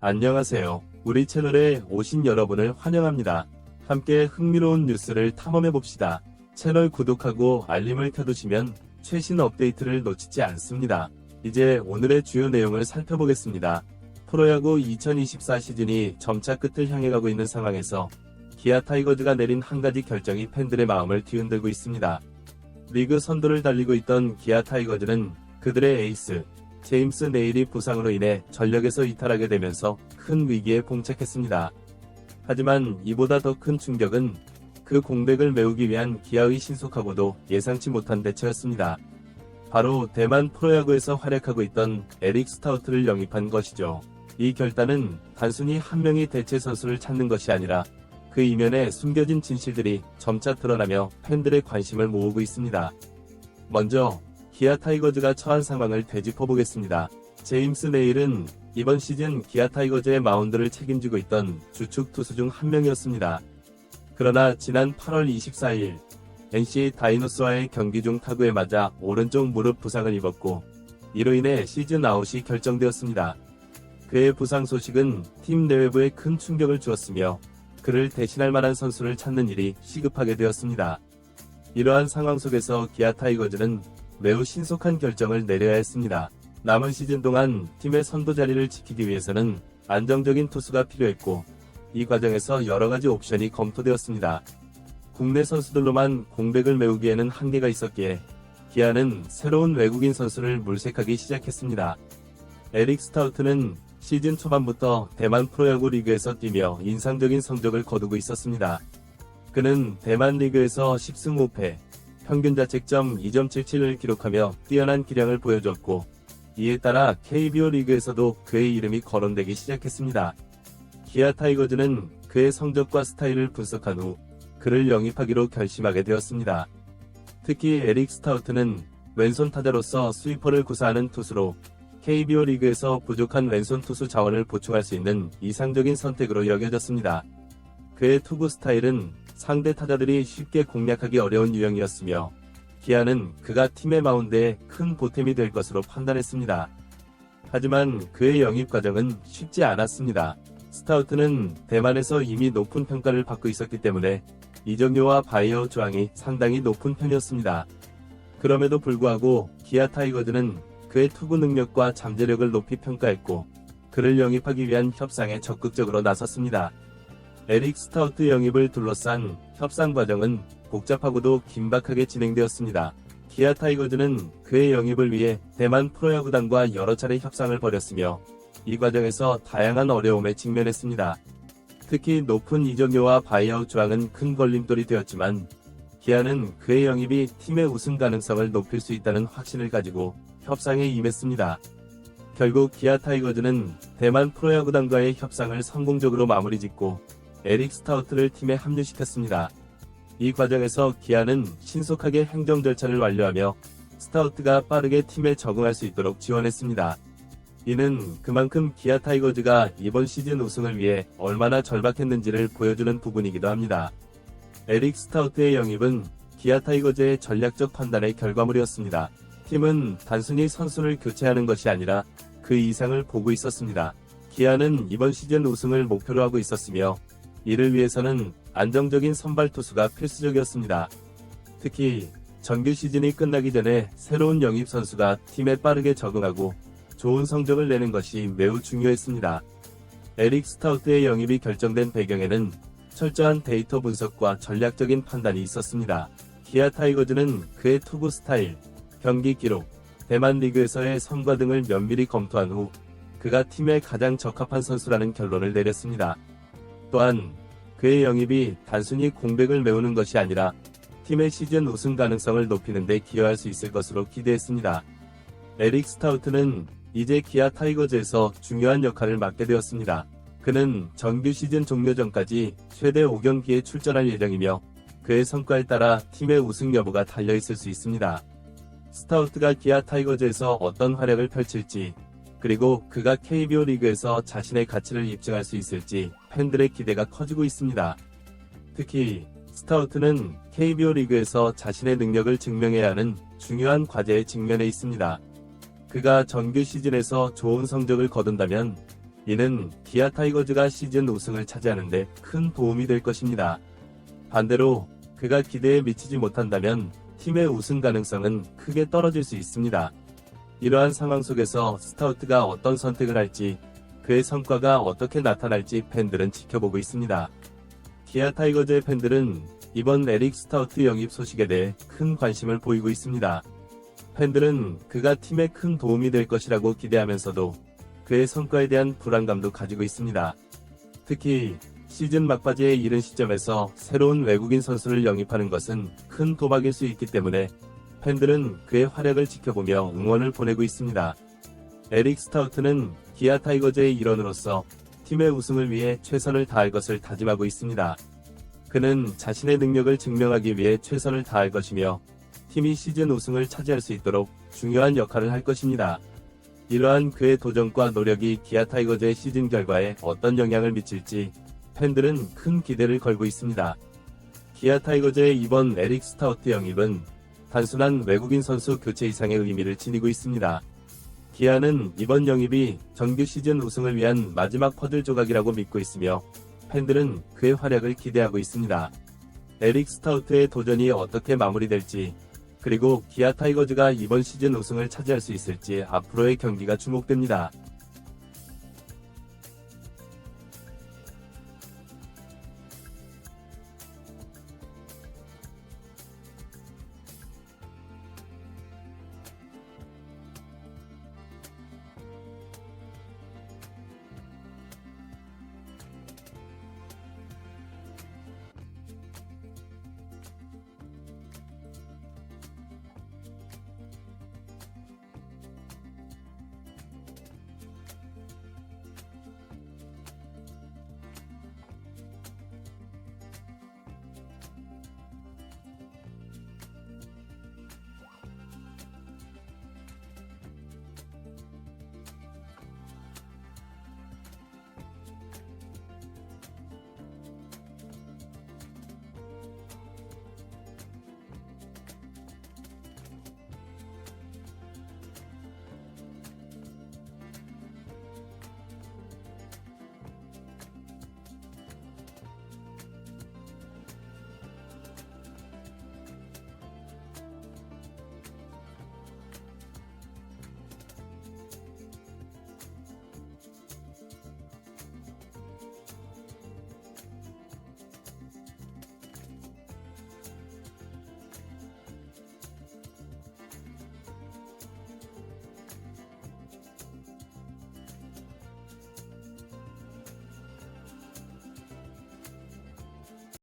안녕하세요. 우리 채널에 오신 여러분을 환영합니다. 함께 흥미로운 뉴스를 탐험해봅시다. 채널 구독하고 알림을 켜두시면 최신 업데이트를 놓치지 않습니다. 이제 오늘의 주요 내용을 살펴보겠습니다. 프로야구 2024 시즌이 점차 끝을 향해 가고 있는 상황에서 기아 타이거즈가 내린 한 가지 결정이 팬들의 마음을 뒤흔들고 있습니다. 리그 선두를 달리고 있던 기아 타이거즈는 그들의 에이스 제임스 네일이 부상으로 인해 전력에서 이탈하게 되면서 큰 위기에 봉착했습니다. 하지만 이보다 더 큰 충격은 그 공백을 메우기 위한 기아의 신속하고도 예상치 못한 대처였습니다. 바로 대만 프로야구에서 활약하고 있던 에릭 스타우트를 영입한 것이죠. 이 결단은 단순히 한 명의 대체 선수를 찾는 것이 아니라 그 이면에 숨겨진 진실들이 점차 드러나며 팬들의 관심을 모으고 있습니다. 먼저 기아 타이거즈가 처한 상황을 되짚어보겠습니다. 제임스 네일은 이번 시즌 기아 타이거즈의 마운드를 책임지고 있던 주축 투수 중 한 명이었습니다. 그러나 지난 8월 24일 NC 다이노스와의 경기 중 타구에 맞아 오른쪽 무릎 부상을 입었고 이로 인해 시즌 아웃이 결정되었습니다. 그의 부상 소식은 팀 내외부에 큰 충격을 주었으며 그를 대신할 만한 선수를 찾는 일이 시급하게 되었습니다. 이러한 상황 속에서 기아 타이거즈는 매우 신속한 결정을 내려야 했습니다. 남은 시즌 동안 팀의 선두 자리를 지키기 위해서는 안정적인 투수가 필요했고 이 과정에서 여러가지 옵션이 검토되었습니다. 국내 선수들로만 공백을 메우기에는 한계가 있었기에 기아는 새로운 외국인 선수를 물색하기 시작했습니다. 에릭 스타우트는 시즌 초반부터 대만 프로야구 리그에서 뛰며 인상적인 성적을 거두고 있었습니다. 그는 대만 리그에서 10승 5패, 평균 자책점 2.77을 기록하며 뛰어난 기량을 보여줬고 이에 따라 KBO 리그에서도 그의 이름이 거론되기 시작했습니다. 기아 타이거즈는 그의 성적과 스타일을 분석한 후 그를 영입하기로 결심하게 되었습니다. 특히 에릭 스타우트는 왼손 타자로서 스위퍼를 구사하는 투수로 KBO 리그에서 부족한 왼손 투수 자원을 보충할 수 있는 이상적인 선택으로 여겨졌습니다. 그의 투구 스타일은 상대 타자들이 쉽게 공략하기 어려운 유형이었으며 기아는 그가 팀의 마운드에 큰 보탬이 될 것으로 판단했습니다. 하지만 그의 영입 과정은 쉽지 않았습니다. 스타우트는 대만에서 이미 높은 평가를 받고 있었기 때문에 이적료와 바이아웃 조항이 상당히 높은 편이었습니다. 그럼에도 불구하고 기아 타이거즈는 그의 투구 능력과 잠재력을 높이 평가했고 그를 영입하기 위한 협상에 적극적으로 나섰습니다. 에릭 스타우트 영입을 둘러싼 협상 과정은 복잡하고도 긴박하게 진행되었습니다. 기아 타이거즈는 그의 영입을 위해 대만 프로야구단과 여러 차례 협상을 벌였으며 이 과정에서 다양한 어려움에 직면했습니다. 특히 높은 이적료와 바이아웃 조항은 큰 걸림돌이 되었지만 기아는 그의 영입이 팀의 우승 가능성을 높일 수 있다는 확신을 가지고 협상에 임했습니다. 결국 기아 타이거즈는 대만 프로야구단과의 협상을 성공적으로 마무리짓고 에릭 스타우트를 팀에 합류시켰습니다. 이 과정에서 기아는 신속하게 행정 절차를 완료하며 스타우트가 빠르게 팀에 적응할 수 있도록 지원했습니다. 이는 그만큼 기아 타이거즈가 이번 시즌 우승을 위해 얼마나 절박했는지를 보여주는 부분이기도 합니다. 에릭 스타우트의 영입은 기아 타이거즈의 전략적 판단의 결과물이었습니다. 팀은 단순히 선수를 교체하는 것이 아니라 그 이상을 보고 있었습니다. 기아는 이번 시즌 우승을 목표로 하고 있었으며 이를 위해서는 안정적인 선발 투수가 필수적이었습니다. 특히 정규 시즌이 끝나기 전에 새로운 영입 선수가 팀에 빠르게 적응하고 좋은 성적을 내는 것이 매우 중요했습니다. 에릭 스타우트의 영입이 결정된 배경에는 철저한 데이터 분석과 전략적인 판단이 있었습니다. 기아 타이거즈는 그의 투구 스타일, 경기 기록, 대만 리그에서의 성과 등을 면밀히 검토한 후 그가 팀에 가장 적합한 선수라는 결론을 내렸습니다. 또한 그의 영입이 단순히 공백을 메우는 것이 아니라 팀의 시즌 우승 가능성을 높이는 데 기여할 수 있을 것으로 기대했습니다. 에릭 스타우트는 이제 기아 타이거즈에서 중요한 역할을 맡게 되었습니다. 그는 정규 시즌 종료 전까지 최대 5경기에 출전할 예정이며 그의 성과에 따라 팀의 우승 여부가 달려있을 수 있습니다. 스타우트가 기아 타이거즈에서 어떤 활약을 펼칠지 그리고 그가 KBO 리그에서 자신의 가치를 입증할 수 있을지 팬들의 기대가 커지고 있습니다. 특히 스타우트는 KBO 리그에서 자신의 능력을 증명해야 하는 중요한 과제에 직면해 있습니다. 그가 정규 시즌에서 좋은 성적을 거둔다면 이는 기아 타이거즈가 시즌 우승을 차지하는 데 큰 도움이 될 것입니다. 반대로 그가 기대에 미치지 못한다면 팀의 우승 가능성은 크게 떨어질 수 있습니다. 이러한 상황 속에서 스타우트가 어떤 선택을 할지, 그의 성과가 어떻게 나타날지 팬들은 지켜보고 있습니다. 기아 타이거즈의 팬들은 이번 에릭 스타우트 영입 소식에 대해 큰 관심을 보이고 있습니다. 팬들은 그가 팀에 큰 도움이 될 것이라고 기대하면서도 그의 성과에 대한 불안감도 가지고 있습니다. 특히 시즌 막바지에 이른 시점에서 새로운 외국인 선수를 영입하는 것은 큰 도박일 수 있기 때문에 팬들은 그의 활약을 지켜보며 응원을 보내고 있습니다. 에릭 스타우트는 기아 타이거즈의 일원으로서 팀의 우승을 위해 최선을 다할 것을 다짐하고 있습니다. 그는 자신의 능력을 증명하기 위해 최선을 다할 것이며 팀이 시즌 우승을 차지할 수 있도록 중요한 역할을 할 것입니다. 이러한 그의 도전과 노력이 기아 타이거즈의 시즌 결과에 어떤 영향을 미칠지 팬들은 큰 기대를 걸고 있습니다. 기아 타이거즈의 이번 에릭 스타우트 영입은 단순한 외국인 선수 교체 이상의 의미를 지니고 있습니다. 기아는 이번 영입이 정규 시즌 우승을 위한 마지막 퍼즐 조각이라고 믿고 있으며 팬들은 그의 활약을 기대하고 있습니다. 에릭 스타우트의 도전이 어떻게 마무리될지, 그리고 기아 타이거즈가 이번 시즌 우승을 차지할 수 있을지 앞으로의 경기가 주목됩니다.